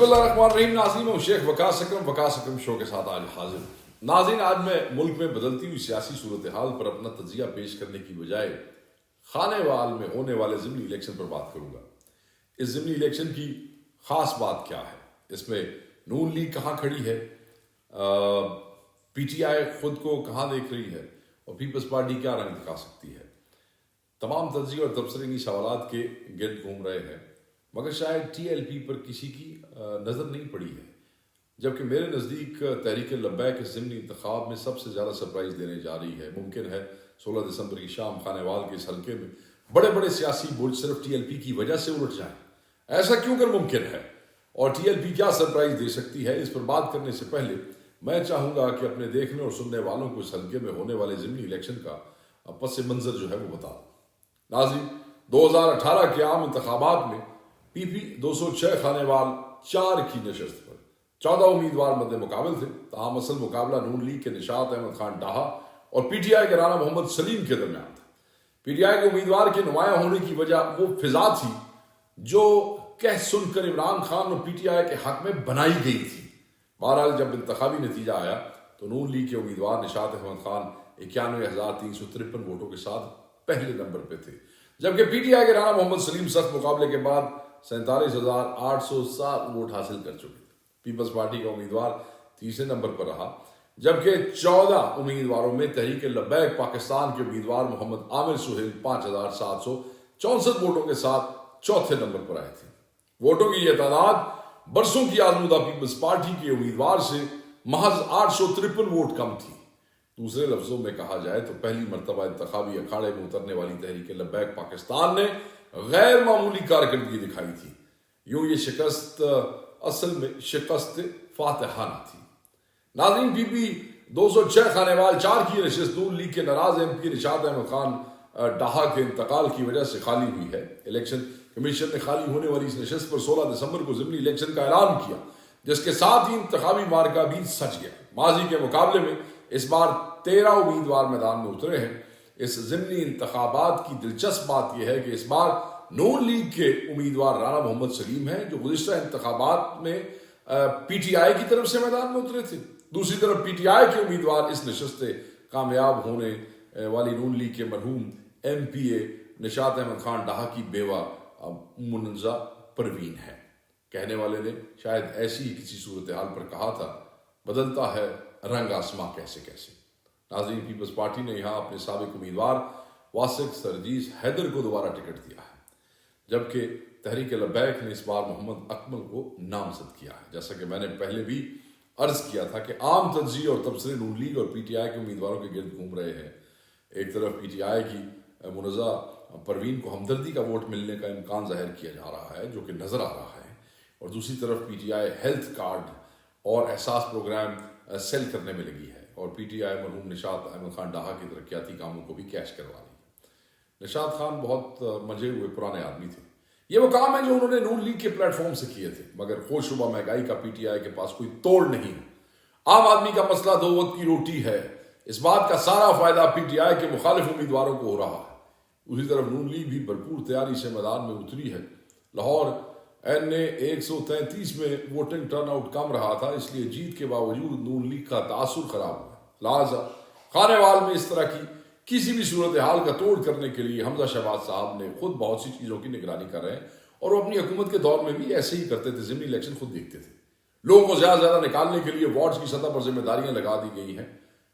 اللہ الرحمن الرحیم. ناظرین ہوں شیخ وقاص اکرم شو کے ساتھ آج حاضر ہوں. ناظرین آج میں ملک میں بدلتی ہوئی سیاسی صورتحال پر اپنا تجزیہ پیش کرنے کی بجائے خانے وال میں ہونے والے ضمنی الیکشن پر بات کروں گا. اس ضمنی الیکشن کی خاص بات کیا ہے, اس میں نون لیگ کہاں کھڑی ہے, پی ٹی آئی خود کو کہاں دیکھ رہی ہے, اور پیپلز پارٹی کیا رنگ دکھا سکتی ہے. تمام تجزیے اور تبصرے انہی سوالات کے گرد گھوم رہے ہیں, مگر شاید ٹی ایل پی پر کسی کی نظر نہیں پڑی ہے. جبکہ میرے نزدیک تحریک لبیک اس ضمنی انتخاب میں سب سے زیادہ سرپرائز دینے جا رہی ہے. ممکن ہے 16 دسمبر کی شام خانے وال کے اس حلقے میں بڑے بڑے سیاسی برج صرف ٹی ایل پی کی وجہ سے الٹ جائیں. ایسا کیوں کر ممکن ہے, اور ٹی ایل پی کیا سرپرائز دے سکتی ہے, اس پر بات کرنے سے پہلے میں چاہوں گا کہ اپنے دیکھنے اور سننے والوں کو اس حلقے میں ہونے والے ضمنی الیکشن کا پس منظر جو ہے وہ بتا دوں. ناظرین 2018 کے عام انتخابات میں پی پی 206 خانے وال 4 کی نشست پر 14 امیدوار مد مقابل تھے. تاہم اصل مقابلہ نون لیگ کے نشاط احمد خان ڈاہا اور پی ٹی آئی کے رانا محمد سلیم کے درمیان تھا. پی ٹی آئی کے امیدوار کے نمایاں ہونے کی وجہ وہ فضا تھی جو کہہ سن کر عمران خان اور پی ٹی آئی کے حق میں بنائی گئی تھی. بہرحال جب انتخابی نتیجہ آیا تو نون لیگ کے امیدوار نشاط احمد خان 91,353 ووٹوں کے ساتھ پہلے نمبر پہ تھے, جبکہ پی ٹی آئی کے رانا محمد سلیم سخت مقابلے کے بعد 47,807 ووٹ حاصل کر چکے. پیپلز پارٹی کا امیدوار تیسرے نمبر پر رہا, جبکہ 14 امیدواروں میں تحریک لبیک پاکستان کے امیدوار محمد عامر سہیل 5,764 ووٹوں کے ساتھ چوتھے نمبر پر آئے تھے. ووٹوں کی یہ تعداد برسوں کی آزمودہ پیپلز پارٹی کے امیدوار سے محض 853 ووٹ کم تھی. دوسرے لفظوں میں کہا جائے تو پہلی مرتبہ انتخابی اکھاڑے میں اترنے والی تحریک لبیک پاکستان نے غیر معمولی کارکردگی دکھائی تھی. یوں یہ شکست اصل میں شکست فاتحانہ تھی. ناظرین پی پی 206 خانے وال 4 کی نشست نون لیگ کے ناراض ایم پی نشاط احمد خان ڈاہا کے انتقال کی وجہ سے خالی ہوئی ہے. الیکشن کمیشن نے خالی ہونے والی اس نشست پر 16 دسمبر کو ضمنی الیکشن کا اعلان کیا, جس کے ساتھ ہی انتخابی مارکہ بھی سج گیا. ماضی کے مقابلے میں اس بار 13 امیدوار میدان میں اترے ہیں. اس ضمنی انتخابات کی دلچسپ بات یہ ہے کہ اس بار نون لیگ کے امیدوار رانا محمد سلیم ہیں, جو گزشتہ انتخابات میں پی ٹی آئی کی طرف سے میدان میں اترے تھے. دوسری طرف پی ٹی آئی کے امیدوار اس نشست سے کامیاب ہونے والی نون لیگ کے مرحوم ایم پی اے نشاط احمد خان ڈاہا کی بیوہ منزہ پروین ہے. کہنے والے نے شاید ایسی ہی کسی صورتحال پر کہا تھا, بدلتا ہے رنگ آسماں کیسے کیسے. ناظرین پیپلز پارٹی نے یہاں اپنے سابق امیدوار واسق سرجیز حیدر کو دوبارہ ٹکٹ دیا ہے, جبکہ تحریک لبیک نے اس بار محمد اکمل کو نامزد کیا ہے. جیسا کہ میں نے پہلے بھی عرض کیا تھا کہ عام تجزیے اور تبصرے نون لیگ اور پی ٹی آئی کے امیدواروں کے گرد گھوم رہے ہیں. ایک طرف پی ٹی آئی کی منزہ پروین کو ہمدردی کا ووٹ ملنے کا امکان ظاہر کیا جا رہا ہے, جو کہ نظر آ رہا ہے, اور دوسری طرف P T I health card اور احساس پروگرام سیل کرنے میں لگی ہے, اور پی ٹی آئی مرحوم نشاط احمد خان ڈاہا کے ترقیاتی کاموں کو بھی کیش کروا رہی ہے. نشاط خان بہت مجے ہوئے پرانے آدمی تھے. یہ وہ کام ہے جو انہوں نے نون لیگ کے پلیٹ فارم سے کیے تھے, مگر خوش شبہ مہنگائی کا پی ٹی آئی کے پاس کوئی توڑ نہیں ہے. عام آدمی کا مسئلہ 2 وقت کی روٹی ہے. اس بات کا سارا فائدہ پی ٹی آئی کے مخالف امیدواروں کو ہو رہا ہے. اسی طرف نون لیگ بھی بھرپور تیاری سے میدان میں اتری ہے. لاہور این اے 133 میں ووٹنگ ٹرن آؤٹ کم رہا تھا, اس لیے جیت کے باوجود نون لیگ کا تاثر خراب ہوا. لہٰذا خانے وال میں اس طرح کی کسی بھی صورتحال کا توڑ کرنے کے لیے حمزہ شہباز صاحب نے خود بہت سی چیزوں کی نگرانی کر رہے ہیں, اور وہ اپنی حکومت کے دور میں بھی ایسے ہی کرتے تھے. ضمنی الیکشن خود دیکھتے تھے. لوگوں کو زیادہ زیادہ نکالنے کے لیے وارڈز کی سطح پر ذمہ داریاں لگا دی گئی ہیں.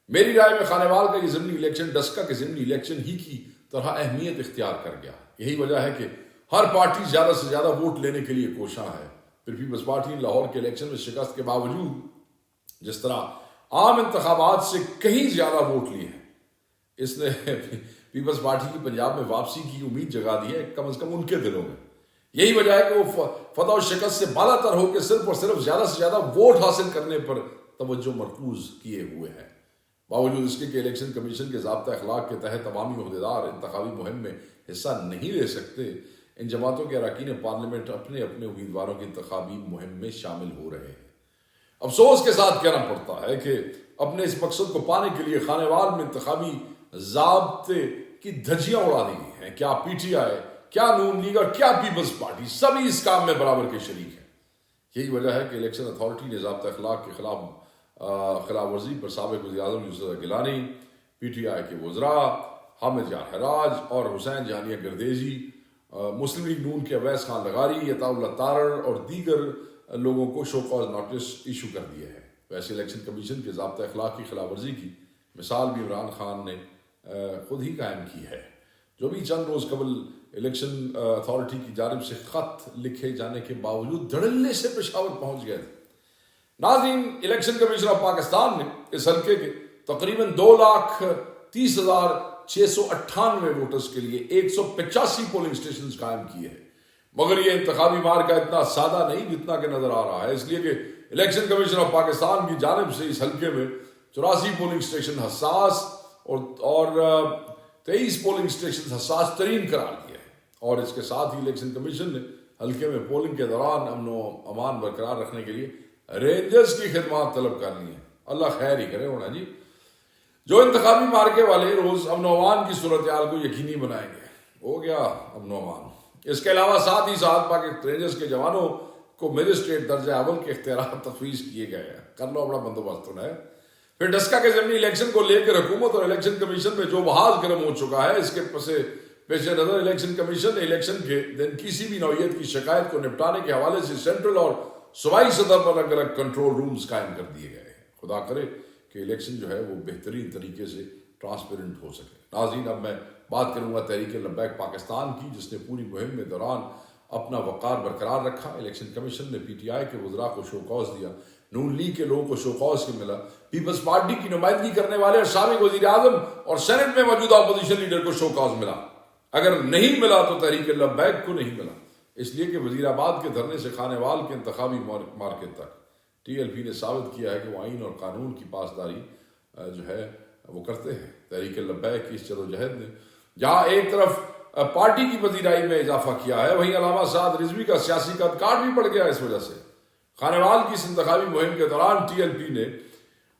میری رائے میں خانے وال کا یہ ضمنی الیکشن ڈسکا کے ضمنی الیکشن ہی کی طرح اہمیت اختیار کر گیا. یہی وجہ ہے کہ ہر پارٹی زیادہ سے زیادہ ووٹ لینے کے لیے کوشاں ہے. پھر پیپلز پارٹی نے لاہور کے الیکشن میں شکست کے باوجود جس طرح عام انتخابات سے کہیں زیادہ ووٹ لیے ہیں, اس نے پیپلز پارٹی کی پنجاب میں واپسی کی امید جگا دی ہے, کم از کم ان کے دلوں میں. یہی وجہ ہے کہ وہ فتح و شکست سے بالا تر ہو کے صرف اور صرف زیادہ سے زیادہ ووٹ حاصل کرنے پر توجہ مرکوز کیے ہوئے ہیں. باوجود اس کے کہ الیکشن کمیشن کے ضابطہ اخلاق کے تحت تمامی عہدیدار انتخابی مہم میں حصہ نہیں لے سکتے, ان جماعتوں کے اراکین پارلیمنٹ اپنے اپنے امیدواروں کی انتخابی مہم میں شامل ہو رہے ہیں. افسوس کے ساتھ کہنا پڑتا ہے کہ اپنے اس مقصد کو پانے کے لیے خانے وال میں انتخابی ضابطے کی دھجیاں اڑا دی گئی ہیں. کیا پی ٹی آئی, کیا نون لیگ اور کیا پیپلز پارٹی, سبھی اس کام میں برابر کے شریک ہیں. یہی وجہ ہے کہ الیکشن اتھارٹی نے ضابطہ اخلاق کے خلاف ورزی پر سابق وزیر اعظم یوسف گیلانی، پی ٹی آئی کے وزراء حامد جان حراج اور حسین جہانیہ گردیزی، مسلم لیگ نون کے اویس خان لغاری، عطاء اللہ تارڑ اور دیگر لوگوں کو شو کاز نوٹس ایشو کر دیے ہیں۔ ویسے الیکشن کمیشن کے ضابطہ اخلاق کی خلاف ورزی کی مثال بھی عمران خان نے خود ہی قائم کی ہے، جو بھی چند روز قبل الیکشن اتھارٹی کی جانب سے خط لکھے جانے کے باوجود دھڑلے سے پشاور پہنچ گئے تھے۔ ناظرین، الیکشن کمیشن آف پاکستان نے اس حلقے کے تقریباً 2,30,698 ووٹرز کے لیے 185 پولنگ اسٹیشنز قائم کیے ہیں، مگر یہ انتخابی مارکہ اتنا سادہ نہیں جتنا کہ نظر آ رہا ہے، اس لیے کہ الیکشن کمیشن آف پاکستان کی جانب سے اس حلقے میں 84 پولنگ اسٹیشن حساس اور 23 پولنگ اسٹیشن حساس ترین قرار دیا ہے، اور اس کے ساتھ ہی الیکشن کمیشن نے حلقے میں پولنگ کے دوران امن و امان برقرار رکھنے کے لیے رینجرز کی خدمات طلب کر لی ہیں۔ اللہ خیر ہی کرے ہونا جی، جو انتخابی مارکے والے روز امن و امان کی صورتحال کو یقینی بنائیں گے۔ ہو گیا امن و امان۔ اس کے علاوہ ساتھ ہی ساتھ پاکستان رینجرز کے جوانوں کو مجسٹریٹ درجہ اول کے اختیارات تفویض کیے گئے ہیں۔ کر لو بڑا بندوبست ہونا ہے۔ پھر ڈسکا کے ضمنی الیکشن کو لے کر حکومت اور الیکشن کمیشن میں جو بحث گرم ہو چکا ہے، اس کے پیش نظر الیکشن کمیشن نے الیکشن کے دن کسی بھی نوعیت کی شکایت کو نپٹانے کے حوالے سے سینٹرل اور صوبائی سطح پر الگ الگ کنٹرول رومز قائم کر دیے گئے ہیں۔ خدا کرے کہ الیکشن جو ہے وہ بہترین طریقے سے ٹرانسپیرنٹ ہو سکے۔ ناظرین، اب میں بات کروں گا تحریک لبیک پاکستان کی، جس نے پوری مہم میں دوران اپنا وقار برقرار رکھا۔ الیکشن کمیشن نے پی ٹی آئی کے وزراء کو شو کاز دیا، نون لیگ کے لوگوں کو شو کاز ملا، پیپلز پارٹی کی نمائندگی کرنے والے اور سابق وزیر اعظم اور سینٹ میں موجودہ اپوزیشن لیڈر کو شو کاز ملا۔ اگر نہیں ملا تو تحریک لبیک کو نہیں ملا، اس لیے کہ وزیر آباد کے دھرنے سے خانے وال کے انتخابی مارکے تک ٹی ایل پی نے ثابت کیا ہے کہ وہ آئین اور قانون کی پاسداری جو ہے وہ کرتے ہیں۔ تحریک لبیک کی اس جدوجہد نے جہاں ایک طرف پارٹی کی پذیرائی میں اضافہ کیا ہے، وہیں علامہ سعد رضوی کا سیاسی قد کاٹ بھی بڑھ گیا اس وجہ سے۔ خانے وال کی اس انتخابی مہم کے دوران ٹی ایل پی نے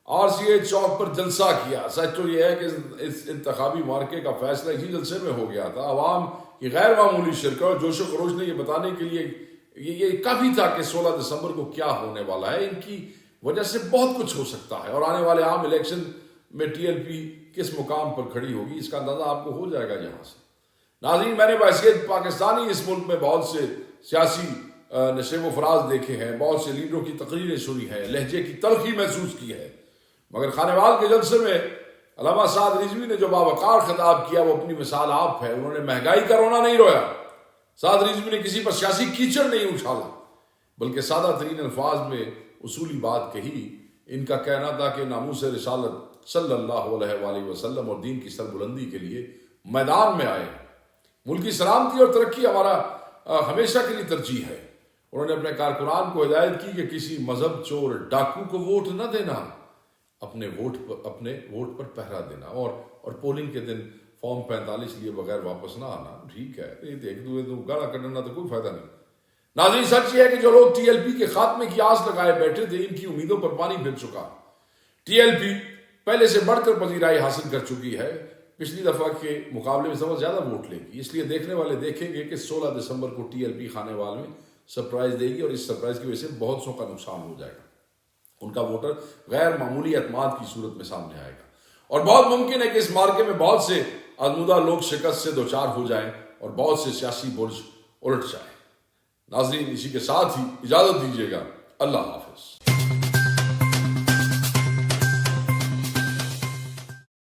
آر سی اے چوک پر جلسہ کیا۔ سچ تو یہ ہے کہ اس انتخابی مارکے کا فیصلہ اسی جلسے میں ہو گیا تھا۔ عوام کی غیر معمولی شرکت اور جوش و خروش نے یہ بتانے کے لیے یہ کافی تھا کہ 16 دسمبر کو کیا ہونے والا ہے، ان کی وجہ سے بہت کچھ ہو سکتا ہے، اور آنے والے عام الیکشن میں ٹی ایل پی کس مقام پر کھڑی ہوگی اس کا اندازہ آپ کو ہو جائے گا یہاں سے۔ ناظرین، میں نے بحیثیت پاکستانی اس ملک میں بہت سے سیاسی نشیب و فراز دیکھے ہیں، بہت سے لیڈروں کی تقریریں سنی ہیں، لہجے کی تلخی محسوس کی ہے، مگر خانے وال کے جلسے میں علامہ سعد رضوی نے جو باوقار خطاب کیا وہ اپنی مثال آپ ہے۔ انہوں نے مہنگائی کا رونا نہیں رویا، سعد رضوی نے کسی پر سیاسی کیچڑ نہیں اچھالا، بلکہ سادہ ترین الفاظ میں اصولی بات کہی۔ ان کا کہنا تھا کہ ناموس رسالت صلی اللہ علیہ وآلہ وسلم اور دین کی سربلندی کے لیے میدان میں آئے، ملکی سلامتی اور ترقی ہمارا ہمیشہ کے لیے ترجیح ہے۔ انہوں نے اپنے کارکنان کو ہدایت کی کہ کسی مذہب چور ڈاکو کو ووٹ نہ دینا، اپنے ووٹ پر پہرا دینا، اور پولنگ کے دن فارم 45 لیے بغیر واپس نہ آنا۔ ٹھیک ہے، ایک دوسرے گالا کرنا تو کوئی فائدہ نہیں۔ ناظرین، سچ یہ ہے کہ جو لوگ ٹی ایل پی کے خاتمے کی آس لگائے بیٹھے تھے، ان کی امیدوں پر پانی پھر چکا۔ ٹی ایل پی پہلے سے بڑھ کر پذیرائی حاصل کر چکی ہے، پچھلی دفعہ کے مقابلے میں سب زیادہ ووٹ لے گی، اس لیے دیکھنے والے دیکھیں گے کہ 16 دسمبر کو ٹی ایل پی خانے وال میں سرپرائز دے گی، اور اس سرپرائز کی وجہ سے بہت سو کا نقصان ہو جائے گا۔ ان کا ووٹر غیر معمولی اعتماد کی صورت میں سامنے آئے گا، اور بہت ممکن ہے کہ اس مارکے میں بہت سے آزمودہ لوگ شکست سے دوچار ہو جائیں اور بہت سے سیاسی برج الٹ جائیں۔ ناظرین، اسی کے ساتھ ہی اجازت دیجیے گا۔ اللہ حافظ۔